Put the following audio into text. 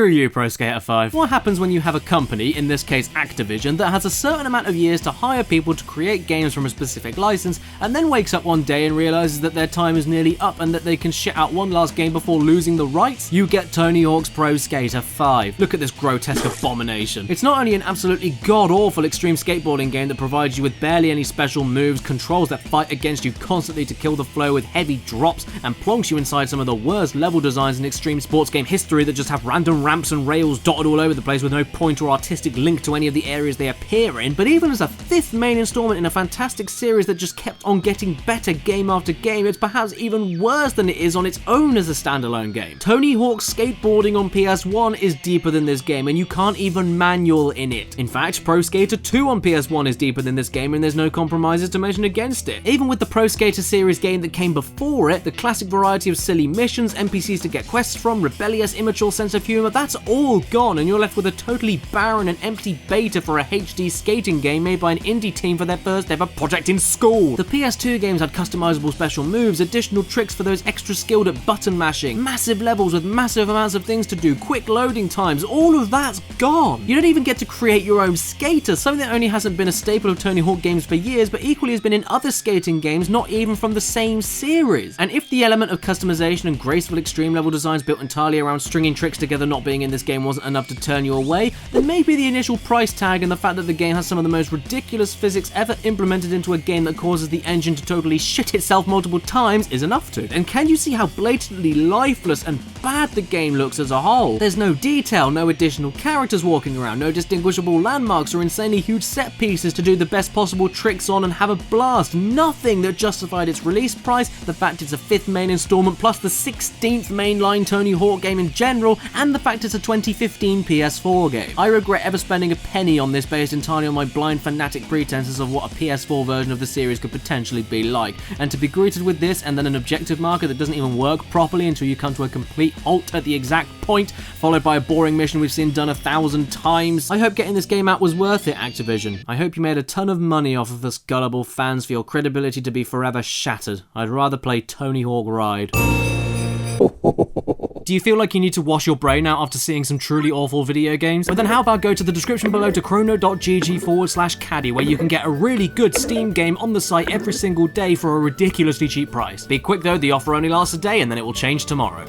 Screw you, Pro Skater 5. What happens when you have a company, in this case Activision, that has a certain amount of years to hire people to create games from a specific license, and then wakes up one day and realizes that their time is nearly up and that they can shit out one last game before losing the rights? You get Tony Hawk's Pro Skater 5. Look at this grotesque abomination. It's not only an absolutely god-awful extreme skateboarding game that provides you with barely any special moves, controls that fight against you constantly to kill the flow with heavy drops, and plonks you inside some of the worst level designs in extreme sports game history that just have random ramps and rails dotted all over the place with no point or artistic link to any of the areas they appear in, but even as a fifth main installment in a fantastic series that just kept on getting better game after game, it's perhaps even worse than it is on its own as a standalone game. Tony Hawk's skateboarding on PS1 is deeper than this game, and you can't even manual in it. In fact, Pro Skater 2 on PS1 is deeper than this game, and there's no compromises to mention against it. Even with the Pro Skater series game that came before it, the classic variety of silly missions, NPCs to get quests from, rebellious, immature sense of humor, that's all gone, and you're left with a totally barren and empty beta for a HD skating game made by an indie team for their first ever project in school. The PS2 games had customizable special moves, additional tricks for those extra skilled at button mashing, massive levels with massive amounts of things to do, quick loading times, all of that's gone. You don't even get to create your own skater, something that only hasn't been a staple of Tony Hawk games for years, but equally has been in other skating games not even from the same series. And if the element of customization and graceful extreme level designs built entirely around stringing tricks together not being in this game wasn't enough to turn you away, then maybe the initial price tag and the fact that the game has some of the most ridiculous physics ever implemented into a game that causes the engine to totally shit itself multiple times is enough to. And can you see how blatantly lifeless and bad the game looks as a whole? There's no detail, no additional characters walking around, no distinguishable landmarks or insanely huge set pieces to do the best possible tricks on and have a blast. Nothing that justified its release price, the fact it's a fifth main installment plus the 16th mainline Tony Hawk game in general, and the fact it's a 2015 PS4 game. I regret ever spending a penny on this based entirely on my blind fanatic pretenses of what a PS4 version of the series could potentially be like, and to be greeted with this and then an objective marker that doesn't even work properly until you come to a complete halt at the exact point, followed by a boring mission we've seen done 1,000 times. I hope getting this game out was worth it, Activision. I hope you made a ton of money off of us gullible fans for your credibility to be forever shattered. I'd rather play Tony Hawk Ride. Do you feel like you need to wash your brain out after seeing some truly awful video games? But then how about go to the description below to chrono.gg/caddy, where you can get a really good Steam game on the site every single day for a ridiculously cheap price. Be quick though, the offer only lasts a day and then it will change tomorrow.